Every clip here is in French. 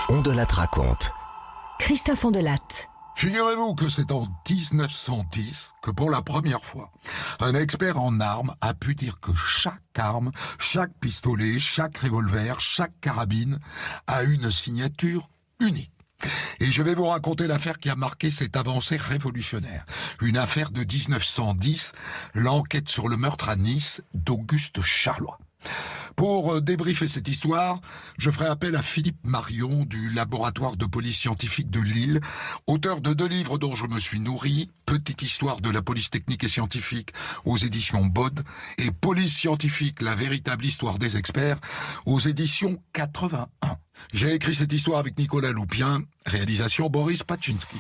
On de la raconte. Christophe Ondelatte. Figurez-vous que c'est en 1910 que pour la première fois, un expert en armes a pu dire que chaque arme, chaque pistolet, chaque revolver, chaque carabine a une signature unique. Et je vais vous raconter l'affaire qui a marqué cette avancée révolutionnaire. Une affaire de 1910, l'enquête sur le meurtre à Nice d'Auguste Charlois. Pour débriefer cette histoire, je ferai appel à Philippe Marion du laboratoire de police scientifique de Lille, auteur de 2 livres dont je me suis nourri, Petite histoire de la police technique et scientifique aux éditions Bode et Police scientifique, la véritable histoire des experts aux éditions 81. J'ai écrit cette histoire avec Nicolas Loupien, réalisation Boris Paczynski.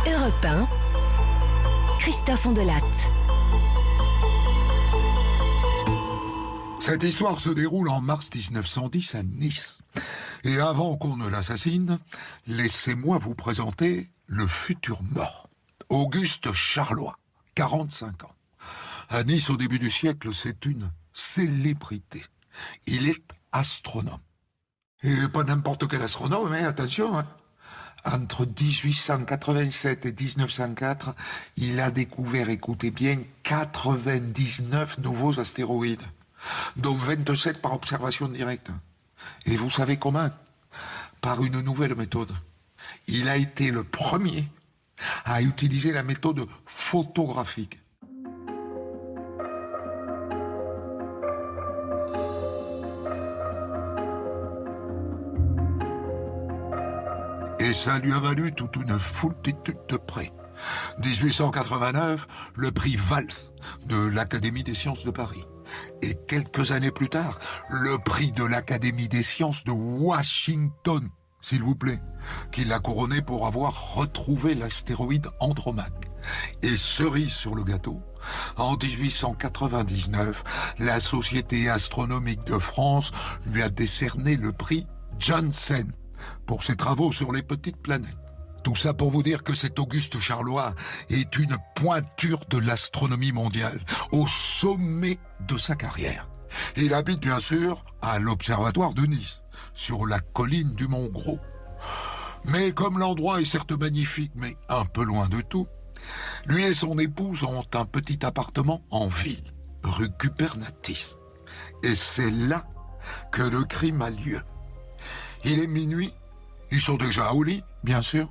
Europe 1, Christophe Ondelatte. Cette histoire se déroule en mars 1910 à Nice. Et avant qu'on ne l'assassine, laissez-moi vous présenter le futur mort. Auguste Charlois, 45 ans. À Nice, au début du siècle, c'est une célébrité. Il est astronome. Et pas n'importe quel astronome, mais attention, hein. Entre 1887 et 1904, il a découvert, écoutez bien, 99 nouveaux astéroïdes, dont 27 par observation directe. Et vous savez comment? Par une nouvelle méthode. Il a été le premier à utiliser la méthode photographique. Et ça lui a valu toute une foultitude de prix. 1889, le prix Valls de l'Académie des sciences de Paris. Et quelques années plus tard, le prix de l'Académie des sciences de Washington, s'il vous plaît, qui l'a couronné pour avoir retrouvé l'astéroïde Andromaque. Et cerise sur le gâteau, en 1899, la Société astronomique de France lui a décerné le prix Janssen pour ses travaux sur les petites planètes. Tout ça pour vous dire que cet Auguste Charlois est une pointure de l'astronomie mondiale, au sommet de sa carrière. Il habite bien sûr à l'Observatoire de Nice, sur la colline du Mont Gros. Mais comme l'endroit est certes magnifique, mais un peu loin de tout, lui et son épouse ont un petit appartement en ville, rue Cupernatis. Et c'est là que le crime a lieu. Il est minuit, ils sont déjà au lit, bien sûr,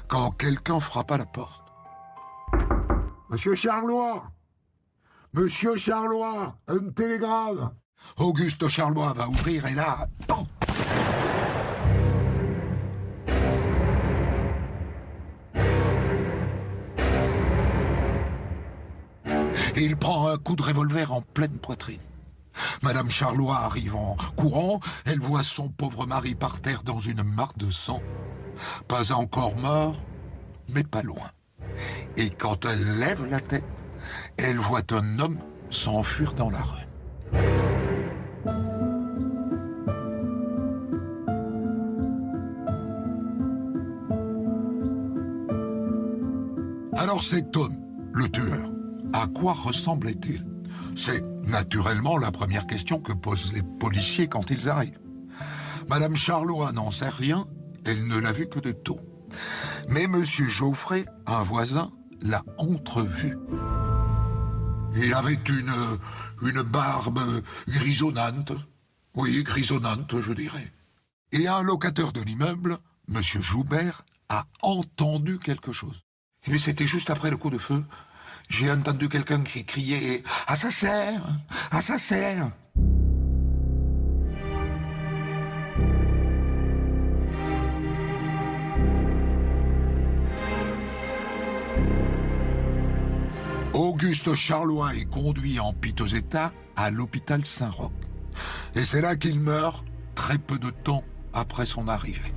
quand quelqu'un frappe à la porte. « Monsieur Charlois! Monsieur Charlois! Un télégramme !» Auguste Charlois va ouvrir et là, PAM! Il prend un coup de revolver en pleine poitrine. Madame Charlois arrive en courant, elle voit son pauvre mari par terre dans une mare de sang. Pas encore mort, mais pas loin. Et quand elle lève la tête, elle voit un homme s'enfuir dans la rue. Alors cet homme, le tueur, à quoi ressemblait-il? C'est naturellement la première question que posent les policiers quand ils arrivent. Madame Charlois n'en sait rien, elle ne l'a vu que de dos. Mais Monsieur Geoffrey, un voisin, l'a entrevu. Il avait une barbe grisonnante. Oui, grisonnante, je dirais. Et un locataire de l'immeuble, Monsieur Joubert, a entendu quelque chose. Et c'était juste après le coup de feu. J'ai entendu quelqu'un qui criait « Assassin! Assassin !» Auguste Charlois est conduit en piteux état à l'hôpital Saint-Roch. Et c'est là qu'il meurt très peu de temps après son arrivée.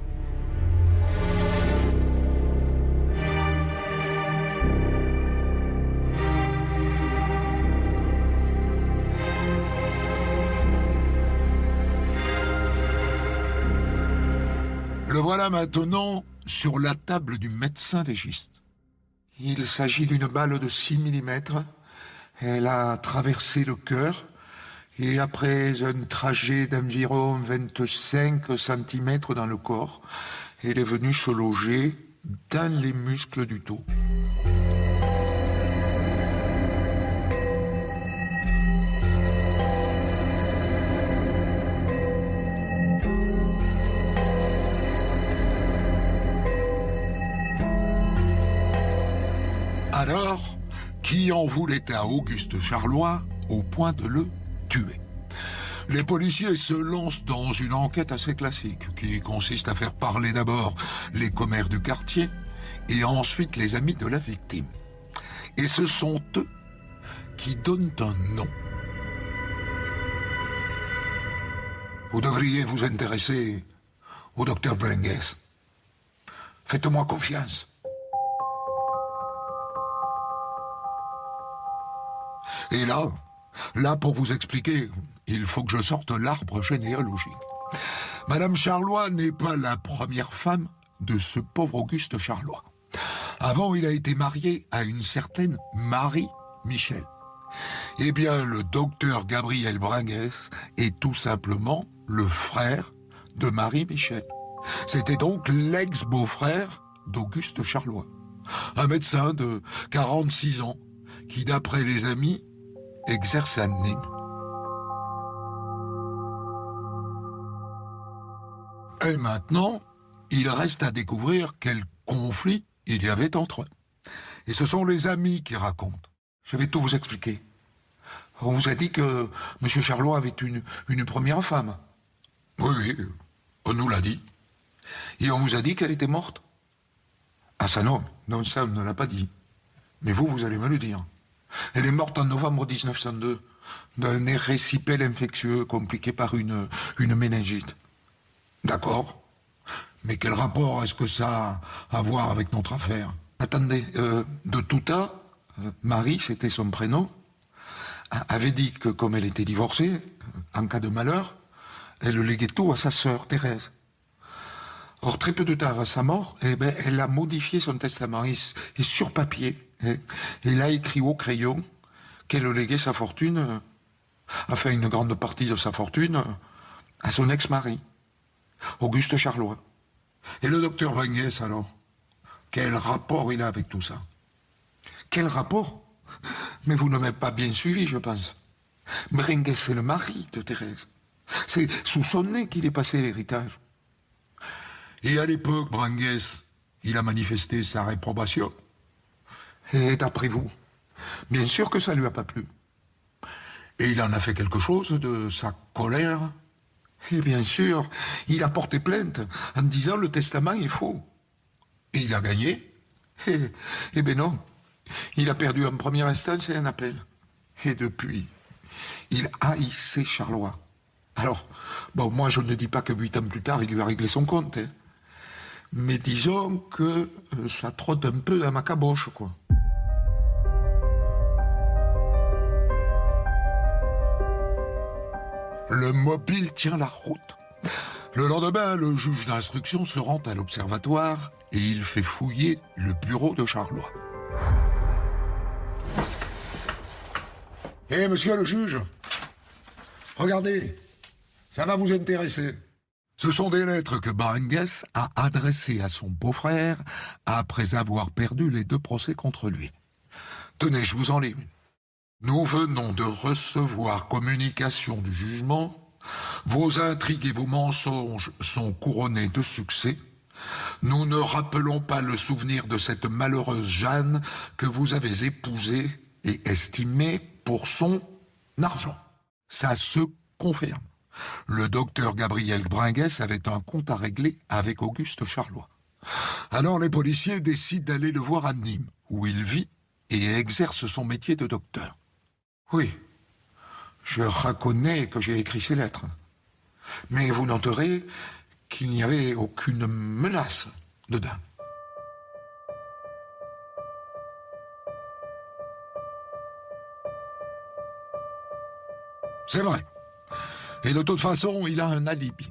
Le voilà maintenant sur la table du médecin légiste. Il s'agit d'une balle de 6 mm. Elle a traversé le cœur Et après un trajet d'environ 25 cm dans le corps, elle est venue se loger dans les muscles du dos. Alors, qui en voulait à Auguste Charlois au point de le tuer? Les policiers se lancent dans une enquête assez classique qui consiste à faire parler d'abord les commères du quartier et ensuite les amis de la victime. Et ce sont eux qui donnent un nom. Vous devriez vous intéresser au docteur Brengues. Faites-moi confiance. Et là, pour vous expliquer, il faut que je sorte l'arbre généalogique. Madame Charlois n'est pas la première femme de ce pauvre Auguste Charlois. Avant, il a été marié à une certaine Marie Michel. Eh bien, le docteur Gabriel Brengues est tout simplement le frère de Marie Michel. C'était donc l'ex-beau-frère d'Auguste Charlois. Un médecin de 46 ans qui, d'après les amis, exerce à Nîmes. Et maintenant, il reste à découvrir quel conflit il y avait entre eux. Et ce sont les amis qui racontent. Je vais tout vous expliquer. On vous a dit que M. Charlois avait une première femme. Oui, on nous l'a dit. Et on vous a dit qu'elle était morte. Ah ça non, ça on ne l'a pas dit. Mais vous allez me le dire. Elle est morte en novembre 1902 d'un érésipèle infectieux compliqué par une méningite. D'accord. Mais quel rapport est-ce que ça a à voir avec notre affaire? Attendez, de tout tas, Marie, c'était son prénom, avait dit que comme elle était divorcée, en cas de malheur, elle léguait tout à sa sœur, Thérèse. Or, très peu de temps avant sa mort, elle a modifié son testament et sur papier, elle a écrit au crayon qu'elle léguait sa fortune, enfin une grande partie de sa fortune, à son ex-mari, Auguste Charlois. Et le docteur Brengues, alors, quel rapport il a avec tout ça? Quel rapport? Mais vous ne m'avez pas bien suivi, je pense. Brengues, c'est le mari de Thérèse. C'est sous son nez qu'il est passé l'héritage. Et à l'époque, Brengues, il a manifesté sa réprobation. Et d'après vous, bien sûr que ça ne lui a pas plu. Et il en a fait quelque chose de sa colère. Et bien sûr, il a porté plainte en disant le testament est faux. Et il a gagné. Eh bien non, il a perdu en première instance et un appel. Et depuis, il haïssait Charlois. Alors, bon, moi je ne dis pas que 8 ans plus tard, il lui a réglé son compte. Mais disons que ça trotte un peu dans ma caboche, quoi. Le mobile tient la route. Le lendemain, le juge d'instruction se rend à l'observatoire et il fait fouiller le bureau de Charlois. Monsieur le juge, regardez, ça va vous intéresser. Ce sont des lettres que Brengues a adressées à son beau-frère après avoir perdu les 2 procès contre lui. Tenez, je vous en lis une. Nous venons de recevoir communication du jugement. Vos intrigues et vos mensonges sont couronnés de succès. Nous ne rappelons pas le souvenir de cette malheureuse Jeanne que vous avez épousée et estimée pour son argent. Ça se confirme. Le docteur Gabriel Brengues avait un compte à régler avec Auguste Charlois. Alors les policiers décident d'aller le voir à Nîmes, où il vit et exerce son métier de docteur. Oui, je reconnais que j'ai écrit ces lettres. Mais vous noterez qu'il n'y avait aucune menace dedans. C'est vrai. Et de toute façon, il a un alibi.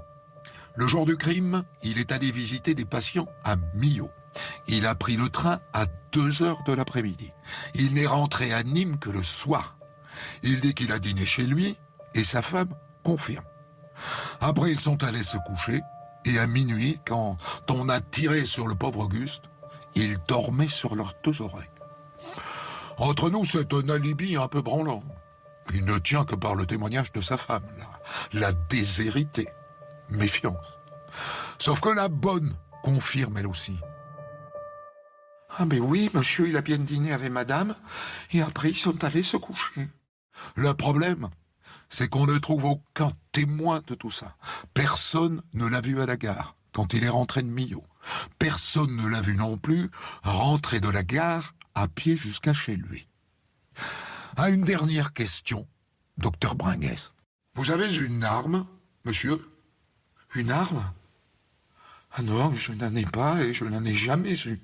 Le jour du crime, il est allé visiter des patients à Millau. Il a pris le train à 2h de l'après-midi. Il n'est rentré à Nîmes que le soir. Il dit qu'il a dîné chez lui et sa femme confirme. Après, ils sont allés se coucher, et à minuit, quand on a tiré sur le pauvre Auguste, il dormait sur leurs deux oreilles. Entre nous, c'est un alibi un peu branlant. Il ne tient que par le témoignage de sa femme, la déshéritée. Méfiance. Sauf que la bonne confirme elle aussi. Ah mais oui, monsieur, il a bien dîné avec madame, et après ils sont allés se coucher. Le problème, c'est qu'on ne trouve aucun témoin de tout ça. Personne ne l'a vu à la gare, quand il est rentré de Millau. Personne ne l'a vu non plus rentrer de la gare à pied jusqu'à chez lui. À une dernière question, docteur Bringuès. Vous avez une arme, monsieur? Une arme? Ah non, je n'en ai pas et je n'en ai jamais eu.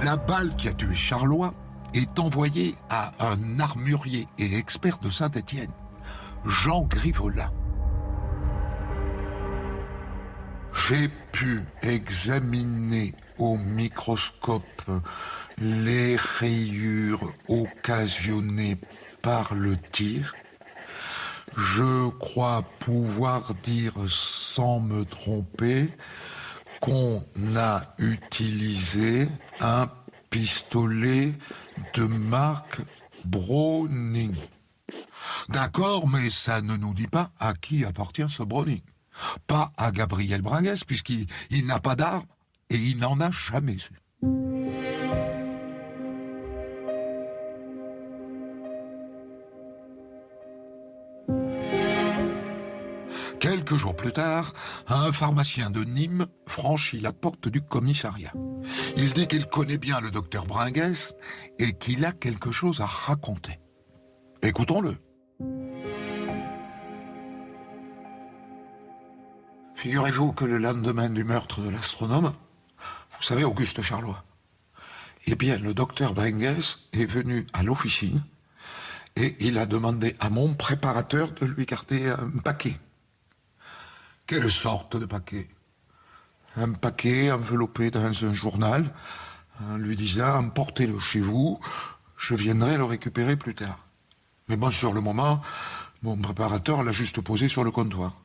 La balle qui a tué Charlois est envoyée à un armurier et expert de Saint-Étienne, Jean Grivola. J'ai pu examiner au microscope les rayures occasionnées par le tir. Je crois pouvoir dire sans me tromper qu'on a utilisé un pistolet de marque Browning. D'accord, mais ça ne nous dit pas à qui appartient ce Browning. Pas à Gabriel Bringuès, puisqu'il n'a pas d'arme et il n'en a jamais eu. Quelques jours plus tard, un pharmacien de Nîmes franchit la porte du commissariat. Il dit qu'il connaît bien le docteur Bringuès et qu'il a quelque chose à raconter. Écoutons-le. Figurez-vous que le lendemain du meurtre de l'astronome, vous savez, Auguste Charlois, eh bien, le docteur Bringuès est venu à l'officine et il a demandé à mon préparateur de lui garder un paquet. Quelle sorte de paquet? Un paquet enveloppé dans un journal, en lui disant « Emportez-le chez vous, je viendrai le récupérer plus tard ». Mais bon, sur le moment, mon préparateur l'a juste posé sur le comptoir.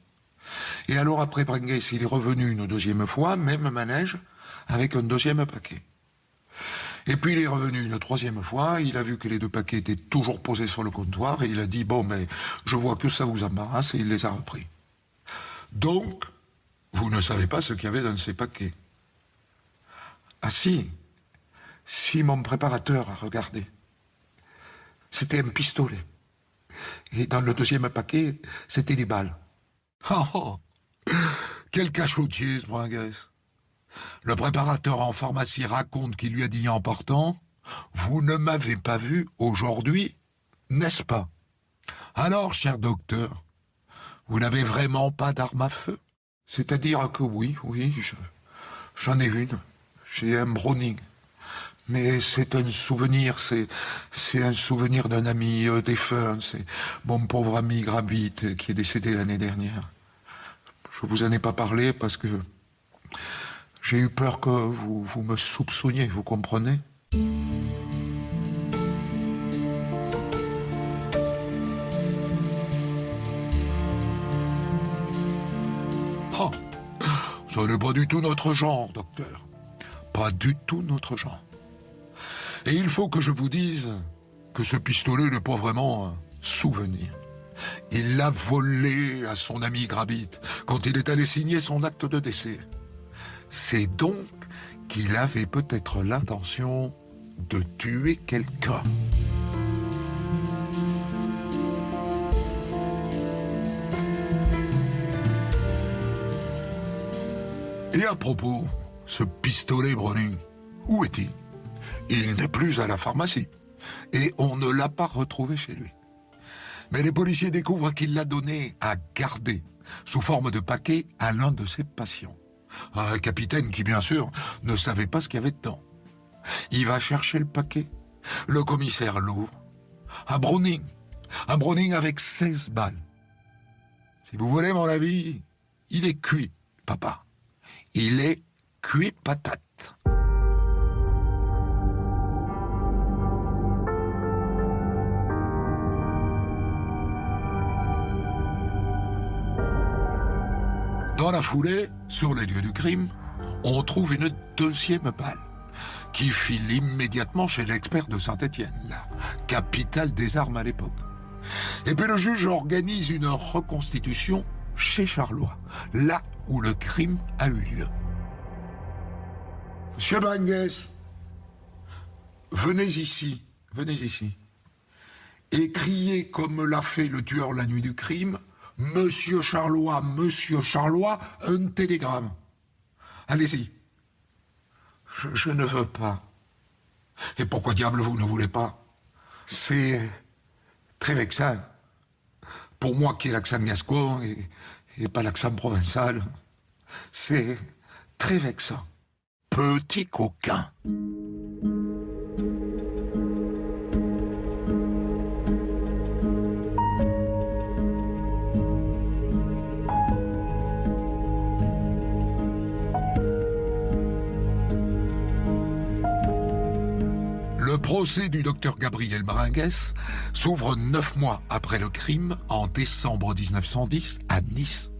Et alors après Bringuès, il est revenu une deuxième fois, même manège, avec un deuxième paquet. Et puis il est revenu une troisième fois, il a vu que les deux paquets étaient toujours posés sur le comptoir, et il a dit « Bon, mais je vois que ça vous embarrasse », et il les a repris. Donc, vous ne savez pas ce qu'il y avait dans ces paquets. Ah si mon préparateur a regardé. C'était un pistolet. Et dans le deuxième paquet, c'était des balles. Oh, quel cachotier, ce Bringuès. Le préparateur en pharmacie raconte qu'il lui a dit en partant « Vous ne m'avez pas vu aujourd'hui, n'est-ce pas ?» Alors, cher docteur, vous n'avez vraiment pas d'arme à feu? C'est-à-dire que oui, j'en ai une. J'ai un Browning. Mais c'est un souvenir, c'est un souvenir d'un ami défunt. C'est mon pauvre ami Grabit qui est décédé l'année dernière. Je vous en ai pas parlé parce que j'ai eu peur que vous me soupçonniez, vous comprenez? Oh, ça n'est pas du tout notre genre, docteur. Pas du tout notre genre. Et il faut que je vous dise que ce pistolet n'est pas vraiment un souvenir. Il l'a volé à son ami Grabit quand il est allé signer son acte de décès. C'est donc qu'il avait peut-être l'intention de tuer quelqu'un. Et à propos, ce pistolet Browning, où est-il? Il n'est plus à la pharmacie. Et on ne l'a pas retrouvé chez lui. Mais les policiers découvrent qu'il l'a donné à garder, sous forme de paquet, à l'un de ses patients. Un capitaine qui, bien sûr, ne savait pas ce qu'il y avait dedans. Il va chercher le paquet. Le commissaire l'ouvre. Un Browning, Un Browning avec 16 balles. Si vous voulez mon avis, il est cuit, papa. Il est cuit patate. Dans la foulée, sur les lieux du crime, on trouve une deuxième balle qui file immédiatement chez l'expert de Saint-Étienne, la capitale des armes à l'époque. Et puis le juge organise une reconstitution chez Charlois, là où le crime a eu lieu. Monsieur Branguès, venez ici, et criez comme l'a fait le tueur la nuit du crime, Monsieur Charlois, un télégramme. Allez-y. Je ne veux pas. Et pourquoi diable vous ne voulez pas? C'est très vexant. Pour moi qui ai l'accent gascon et pas l'accent provençal, c'est très vexant. Petit coquin. Le procès du docteur Gabriel Baringuès s'ouvre 9 mois après le crime, en décembre 1910, à Nice.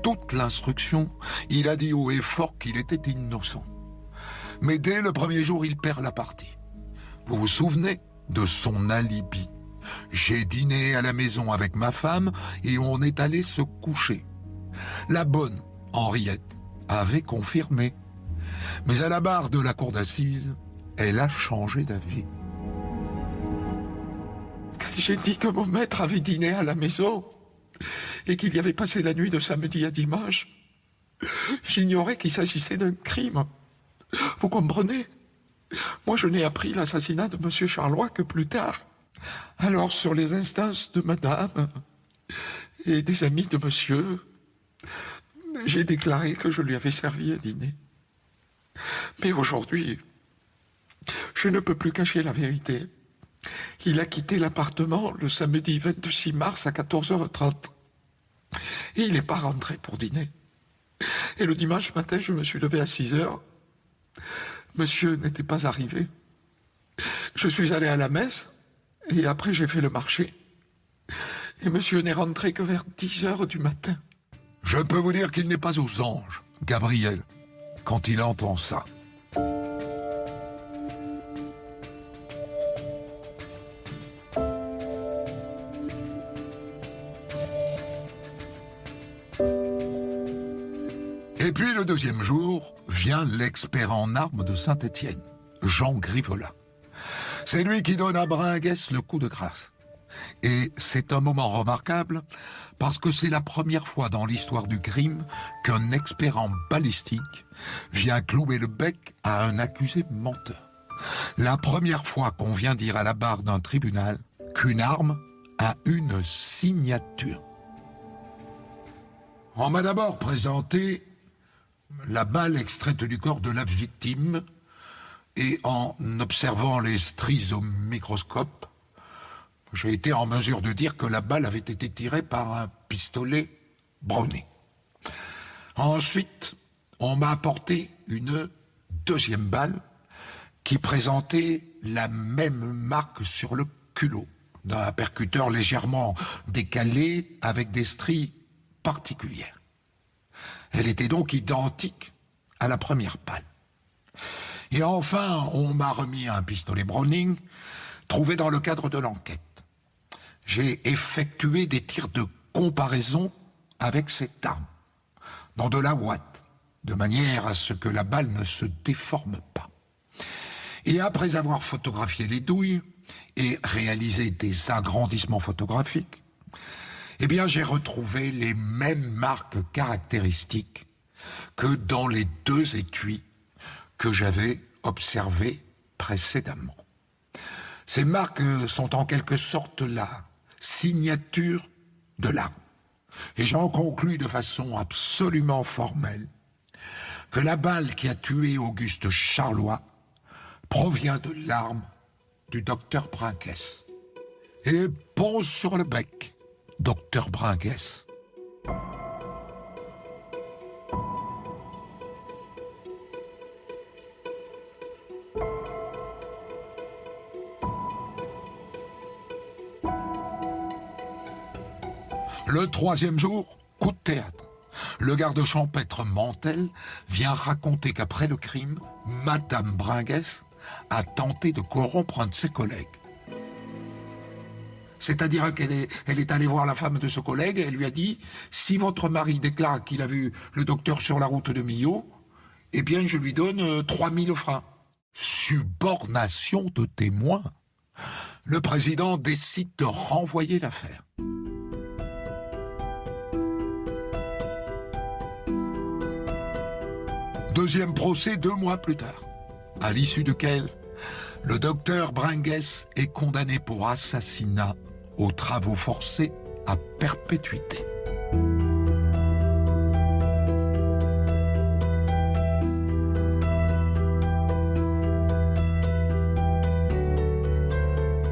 Toute l'instruction, il a dit haut et fort qu'il était innocent. Mais dès le premier jour, il perd la partie. Vous vous souvenez de son alibi? J'ai dîné à la maison avec ma femme et on est allé se coucher. La bonne Henriette avait confirmé. Mais à la barre de la cour d'assises, elle a changé d'avis. Quand j'ai dit que mon maître avait dîné à la maison et qu'il y avait passé la nuit de samedi à dimanche, j'ignorais qu'il s'agissait d'un crime. Vous comprenez? Moi, je n'ai appris l'assassinat de Monsieur Charlois que plus tard. Alors, sur les instances de madame et des amis de monsieur, j'ai déclaré que je lui avais servi à dîner. Mais aujourd'hui, je ne peux plus cacher la vérité. Il a quitté l'appartement le samedi 26 mars à 14h30. Et il n'est pas rentré pour dîner. Et le dimanche matin, je me suis levé à 6h. Monsieur n'était pas arrivé. Je suis allé à la messe et après j'ai fait le marché. Et monsieur n'est rentré que vers 10h du matin. Je peux vous dire qu'il n'est pas aux anges, Gabriel, quand il entend ça. Et puis le deuxième jour, vient l'expert en armes de Saint-Étienne, Jean Grivola. C'est lui qui donne à Baringuès le coup de grâce. Et c'est un moment remarquable parce que c'est la première fois dans l'histoire du crime qu'un expert en balistique vient clouer le bec à un accusé menteur. La première fois qu'on vient dire à la barre d'un tribunal qu'une arme a une signature. On m'a d'abord présenté la balle extraite du corps de la victime et en observant les stries au microscope, j'ai été en mesure de dire que la balle avait été tirée par un pistolet Browning. Ensuite, on m'a apporté une deuxième balle qui présentait la même marque sur le culot, d'un percuteur légèrement décalé avec des stries particulières. Elle était donc identique à la première balle. Et enfin, on m'a remis un pistolet Browning trouvé dans le cadre de l'enquête. J'ai effectué des tirs de comparaison avec cette arme, dans de la ouate, de manière à ce que la balle ne se déforme pas. Et après avoir photographié les douilles et réalisé des agrandissements photographiques, eh bien, j'ai retrouvé les mêmes marques caractéristiques que dans les deux étuis que j'avais observés précédemment. Ces marques sont en quelque sorte la signature de l'arme. Et j'en conclus de façon absolument formelle que la balle qui a tué Auguste Charlois provient de l'arme du docteur Baringuès. Et pose sur le bec, docteur Bringuès. Le troisième jour, coup de théâtre. Le garde champêtre Mantel vient raconter qu'après le crime, Madame Bringuès a tenté de corrompre un de ses collègues. C'est-à-dire qu'elle est allée voir la femme de ce collègue et elle lui a dit « Si votre mari déclare qu'il a vu le docteur sur la route de Millau, eh bien je lui donne 3000 francs. » Subornation de témoin. Le président décide de renvoyer l'affaire. Deuxième procès 2 mois plus tard, à l'issue duquel le docteur Bringuès est condamné pour assassinat aux travaux forcés à perpétuité.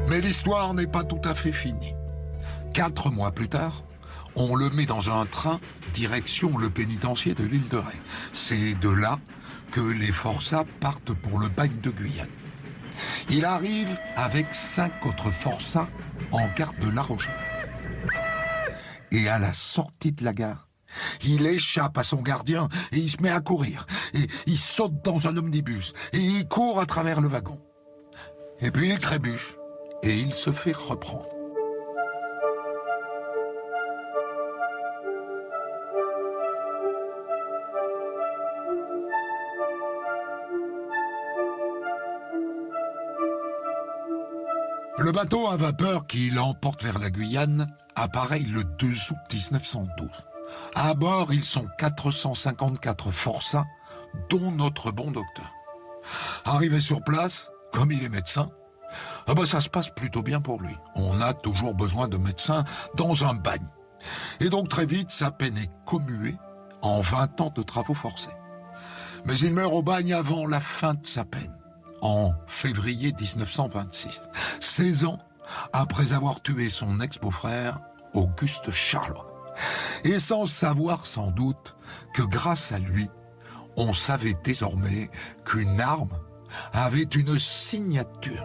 Mais l'histoire n'est pas tout à fait finie. 4 mois plus tard, on le met dans un train direction le pénitencier de l'île de Ré. C'est de là que les forçats partent pour le bagne de Guyane. Il arrive avec 5 autres forçats en gare de La Rochelle. Et à la sortie de la gare, il échappe à son gardien et il se met à courir. Et il saute dans un omnibus et il court à travers le wagon. Et puis il trébuche et il se fait reprendre. Le bateau à vapeur qui l'emporte vers la Guyane appareille le 2 août 1912. À bord, ils sont 454 forçats, dont notre bon docteur. Arrivé sur place, comme il est médecin, ça se passe plutôt bien pour lui. On a toujours besoin de médecins dans un bagne. Et donc très vite, sa peine est commuée en 20 ans de travaux forcés. Mais il meurt au bagne avant la fin de sa peine, en février 1926, 16 ans après avoir tué son ex-beau-frère, Auguste Charlois. Et sans savoir sans doute que grâce à lui, on savait désormais qu'une arme avait une signature.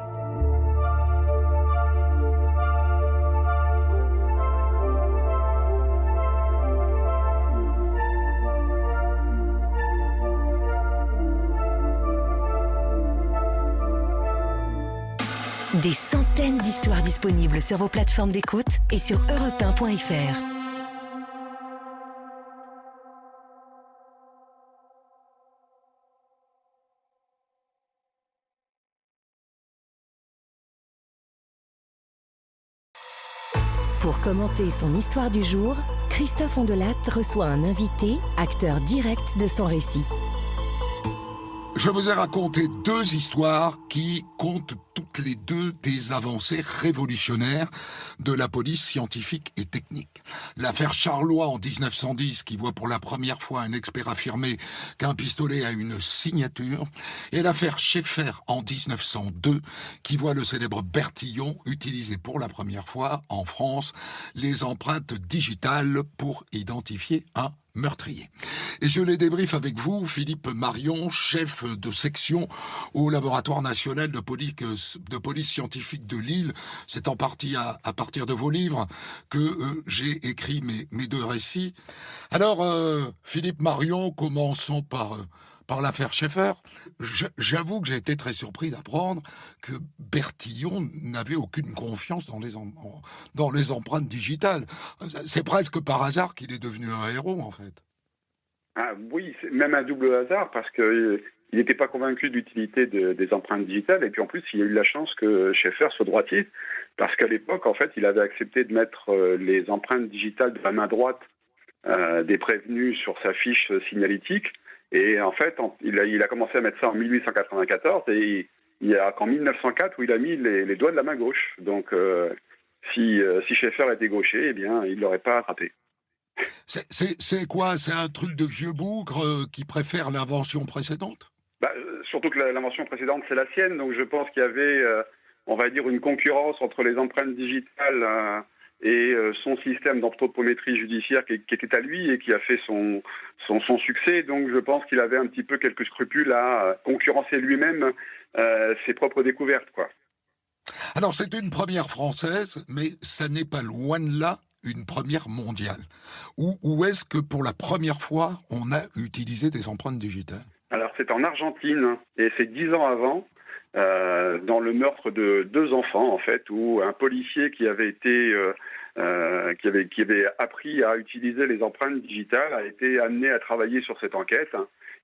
Des centaines d'histoires disponibles sur vos plateformes d'écoute et sur europe1.fr. Pour commenter son histoire du jour, Christophe Ondelatte reçoit un invité, acteur direct de son récit. Je vous ai raconté 2 histoires qui comptent toutes les 2 des avancées révolutionnaires de la police scientifique et technique. L'affaire Charlois en 1910 qui voit pour la première fois un expert affirmer qu'un pistolet a une signature, et l'affaire Schaeffer en 1902 qui voit le célèbre Bertillon utiliser pour la première fois en France les empreintes digitales pour identifier un meurtrier. Et je les débriefe avec vous, Philippe Marion, chef de section au Laboratoire national de police scientifique de Lille. C'est en partie à partir de vos livres que j'ai écrit mes 2 récits. Alors, Philippe Marion, commençons par l'affaire Schaeffer. J'avoue que j'ai été très surpris d'apprendre que Bertillon n'avait aucune confiance dans les empreintes digitales. C'est presque par hasard qu'il est devenu un héros, en fait. Ah oui, c'est même un double hasard, parce qu'il n'était pas convaincu de l'utilité des empreintes digitales, et puis en plus, il a eu la chance que Schaeffer soit droitier, parce qu'à l'époque, en fait, il avait accepté de mettre les empreintes digitales de la main droite des prévenus sur sa fiche signalétique. Et en fait, il a commencé à mettre ça en 1894 et il n'y a qu'en 1904 où il a mis les doigts de la main gauche. Donc, si Schaeffer était gaucher, eh bien, il ne l'aurait pas attrapé. C'est quoi? C'est un truc de vieux bougre qui préfère l'invention précédente? Surtout que l'invention précédente, c'est la sienne. Donc, je pense qu'il y avait on va dire, une concurrence entre les empreintes digitales et son système d'anthropométrie judiciaire qui était à lui et qui a fait son succès. Donc je pense qu'il avait un petit peu quelques scrupules à concurrencer lui-même ses propres découvertes, quoi. Alors c'est une première française, mais ça n'est pas loin de là une première mondiale. Où est-ce que pour la première fois on a utilisé des empreintes digitales? Alors c'est en Argentine et c'est 10 ans avant, dans le meurtre de 2 enfants en fait, où un policier qui avait été qui avait appris à utiliser les empreintes digitales a été amené à travailler sur cette enquête.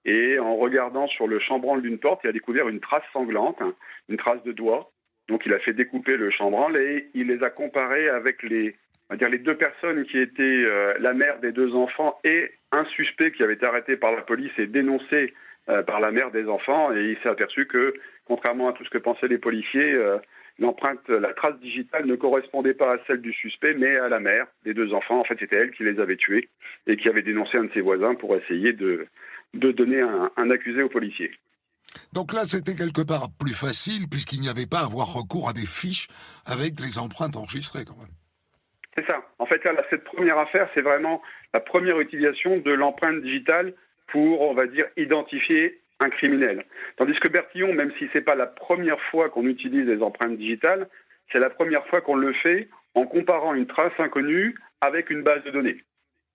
Et en regardant sur le chambranle d'une porte, il a découvert une trace sanglante, une trace de doigt. Donc il a fait découper le chambranle et il les a comparés avec les 2 personnes qui étaient la mère des 2 enfants et un suspect qui avait été arrêté par la police et dénoncé par la mère des enfants. Et il s'est aperçu que, contrairement à tout ce que pensaient les policiers, la trace digitale ne correspondait pas à celle du suspect, mais à la mère des 2 enfants. En fait, c'était elle qui les avait tués et qui avait dénoncé un de ses voisins pour essayer de donner un accusé aux policiers. Donc là, c'était quelque part plus facile, puisqu'il n'y avait pas à avoir recours à des fiches avec les empreintes enregistrées, quand même. C'est ça. En fait, là, cette première affaire, c'est vraiment la première utilisation de l'empreinte digitale pour, on va dire, identifier un criminel. Tandis que Bertillon, même si c'est pas la première fois qu'on utilise les empreintes digitales, c'est la première fois qu'on le fait en comparant une trace inconnue avec une base de données.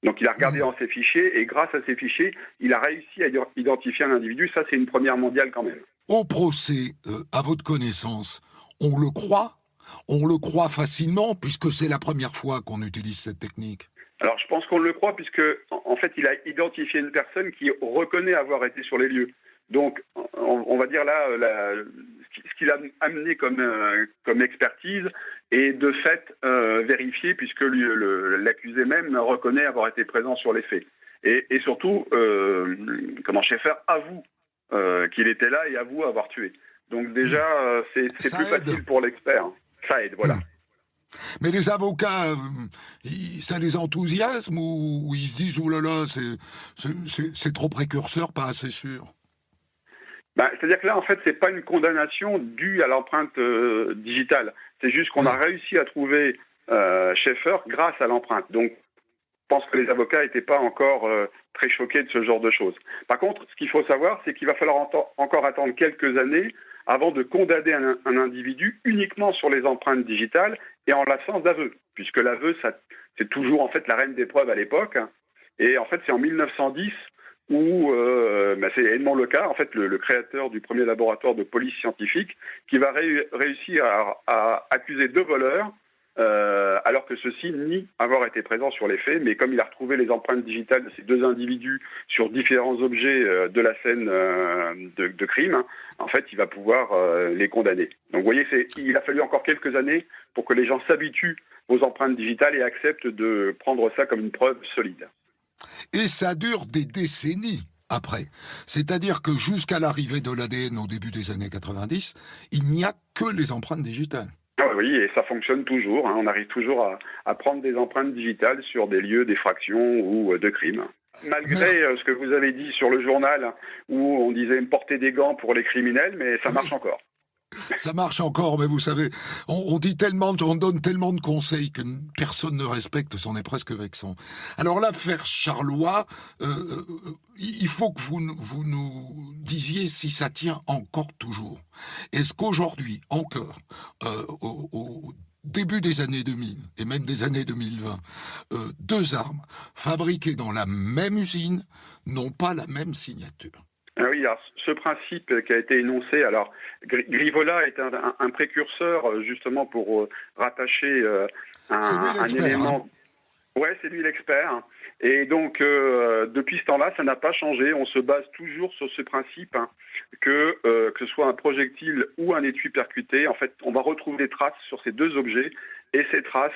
Donc il a regardé dans ses fichiers et grâce à ces fichiers, il a réussi à identifier un individu. Ça, c'est une première mondiale quand même. Au procès, à votre connaissance, on le croit facilement puisque c'est la première fois qu'on utilise cette technique. Alors je pense qu'on le croit puisque en fait il a identifié une personne qui reconnaît avoir été sur les lieux. Donc on va dire là ce qu'il a amené comme expertise est de fait vérifié puisque l'accusé même reconnaît avoir été présent sur les faits. Et surtout, Schaeffer avoue qu'il était là et avoue avoir tué. Donc déjà, c'est plus facile pour l'expert. Ça aide, voilà. Mais les avocats, ça les enthousiasme ou ils se disent « Oh là là, c'est trop précurseur, pas assez sûr ». C'est-à-dire que là, en fait, c'est pas une condamnation due à l'empreinte digitale. C'est juste qu'on a réussi à trouver Schaeffer grâce à l'empreinte. Donc, je pense que les avocats n'étaient pas encore très choqués de ce genre de choses. Par contre, ce qu'il faut savoir, c'est qu'il va falloir encore attendre quelques années avant de condamner un individu uniquement sur les empreintes digitales et en l'absence d'aveu, puisque l'aveu, c'est toujours en fait la reine des preuves à l'époque. Et en fait, c'est en 1910 où c'est Edmond Lecar, en fait, le créateur du premier laboratoire de police scientifique, qui va réussir à accuser 2 voleurs, alors que ceux-ci nient avoir été présents sur les faits, mais comme il a retrouvé les empreintes digitales de ces 2 individus sur différents objets de la scène de crime, en fait, il va pouvoir les condamner. Donc, vous voyez, il a fallu encore quelques années pour que les gens s'habituent aux empreintes digitales et acceptent de prendre ça comme une preuve solide. Et ça dure des décennies après. C'est-à-dire que jusqu'à l'arrivée de l'ADN au début des années 90, il n'y a que les empreintes digitales. Oui, et ça fonctionne toujours. On arrive toujours à prendre des empreintes digitales sur des lieux d'effraction ou de crime. Malgré ce que vous avez dit sur le journal, où on disait porter des gants pour les criminels, mais ça marche encore. Ça marche encore, mais vous savez, on donne tellement de conseils que personne ne respecte, c'en est presque vexant. Alors l'affaire Charlois, il faut que vous nous disiez si ça tient encore toujours. Est-ce qu'aujourd'hui, encore, au début des années 2000 et même des années 2020, 2 armes fabriquées dans la même usine n'ont pas la même signature? Oui, alors, ce principe qui a été énoncé, alors Grivola est un précurseur justement pour rattacher un élément. Ouais, c'est lui l'expert. Et donc depuis ce temps-là, ça n'a pas changé. On se base toujours sur ce principe que ce soit un projectile ou un étui percuté, en fait, on va retrouver des traces sur ces 2 objets et ces traces,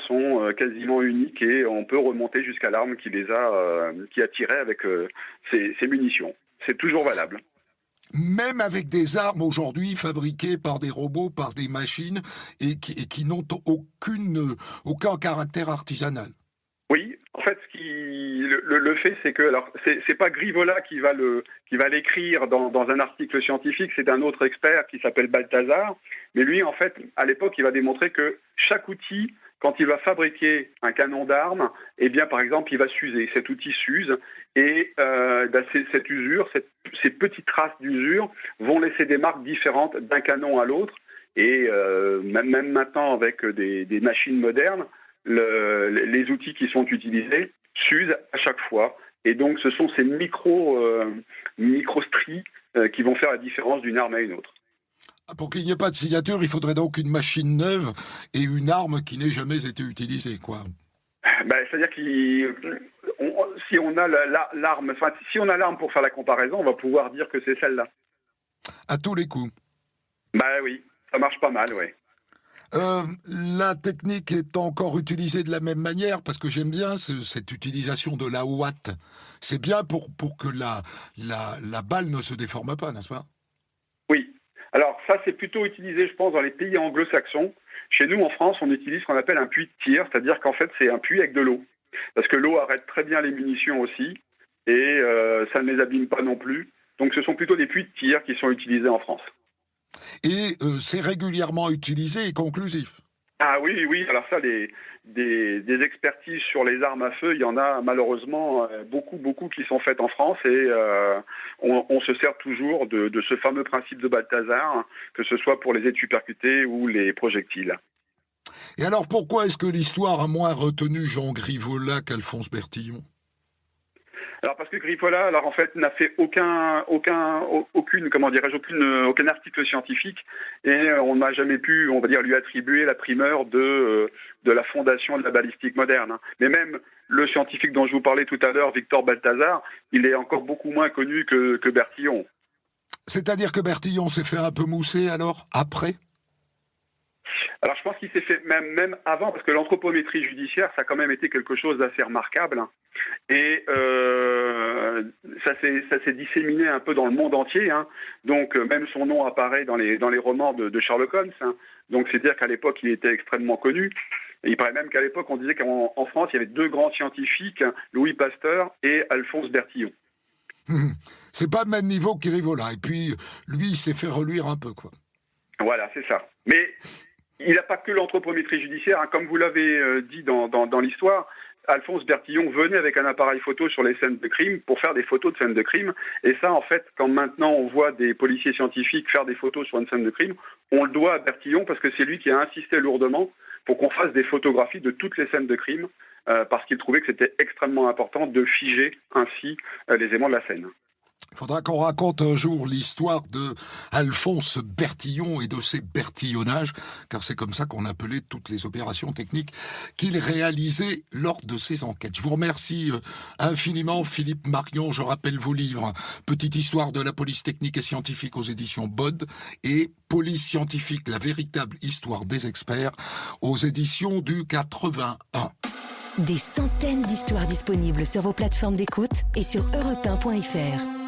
sont quasiment uniques et on peut remonter jusqu'à l'arme qui a tiré avec ces munitions. C'est toujours valable. Même avec des armes aujourd'hui fabriquées par des robots, par des machines et qui n'ont aucun caractère artisanal. Oui, en fait, le fait, c'est que alors c'est pas Grivola qui va l'écrire dans un article scientifique, c'est un autre expert qui s'appelle Balthazar. Mais lui, en fait, à l'époque, il va démontrer que chaque outil, quand il va fabriquer un canon d'armes, eh bien, par exemple, il va s'user. Cet outil s'use et cette usure, ces petites traces d'usure vont laisser des marques différentes d'un canon à l'autre. Et même maintenant, avec des machines modernes, les outils qui sont utilisés s'usent à chaque fois. Et donc, ce sont ces micro-stries qui vont faire la différence d'une arme à une autre. Pour qu'il n'y ait pas de signature, il faudrait donc une machine neuve et une arme qui n'ait jamais été utilisée, quoi. C'est-à-dire si on a l'arme, enfin, si on a l'arme pour faire la comparaison, on va pouvoir dire que c'est celle-là. À tous les coups. Oui, ça marche pas mal, oui. La technique est encore utilisée de la même manière, parce que j'aime bien cette utilisation de la ouate. C'est bien pour que la balle ne se déforme pas, n'est-ce pas? Oui. Alors ça, c'est plutôt utilisé, je pense, dans les pays anglo-saxons. Chez nous, en France, on utilise ce qu'on appelle un puits de tir, c'est-à-dire qu'en fait, c'est un puits avec de l'eau. Parce que l'eau arrête très bien les munitions aussi, et ça ne les abîme pas non plus. Donc ce sont plutôt des puits de tir qui sont utilisés en France. Et c'est régulièrement utilisé et conclusif. Ah oui, alors ça, des expertises sur les armes à feu, il y en a malheureusement beaucoup qui sont faites en France et on se sert toujours de ce fameux principe de Balthazar, que ce soit pour les étuis percutés ou les projectiles. Et alors pourquoi est-ce que l'histoire a moins retenu Jean Grivola qu'Alphonse Bertillon ? Alors parce que Grivola, en fait, n'a fait aucun article scientifique et on n'a jamais pu, on va dire, lui attribuer la primeur de la fondation de la balistique moderne. Mais même le scientifique dont je vous parlais tout à l'heure, Victor Balthazar, il est encore beaucoup moins connu que Bertillon. C'est-à-dire que Bertillon s'est fait un peu mousser alors, après ? Alors je pense qu'il s'est fait même avant, parce que l'anthropométrie judiciaire, ça a quand même été quelque chose d'assez remarquable. Et ça s'est disséminé un peu dans le monde entier. Donc même son nom apparaît dans les romans de Sherlock Holmes. Donc c'est dire qu'à l'époque, il était extrêmement connu. Et il paraît même qu'à l'époque, on disait qu'en France, il y avait deux grands scientifiques, Louis Pasteur et Alphonse Bertillon. C'est pas le même niveau que Grivola. Et puis, lui, il s'est fait reluire un peu, quoi. Voilà, c'est ça. Mais il n'a pas que l'anthropométrie judiciaire. Comme vous l'avez dit dans l'histoire, Alphonse Bertillon venait avec un appareil photo sur les scènes de crime pour faire des photos de scènes de crime. Et ça, en fait, quand maintenant on voit des policiers scientifiques faire des photos sur une scène de crime, on le doit à Bertillon parce que c'est lui qui a insisté lourdement pour qu'on fasse des photographies de toutes les scènes de crime parce qu'il trouvait que c'était extrêmement important de figer ainsi les éléments de la scène. Il faudra qu'on raconte un jour l'histoire de Alphonse Bertillon et de ses bertillonnages, car c'est comme ça qu'on appelait toutes les opérations techniques qu'il réalisait lors de ses enquêtes. Je vous remercie infiniment, Philippe Marion. Je rappelle vos livres, Petite histoire de la police technique et scientifique aux éditions Bode et Police scientifique, la véritable histoire des experts aux éditions du 81. Des centaines d'histoires disponibles sur vos plateformes d'écoute et sur europe1.fr.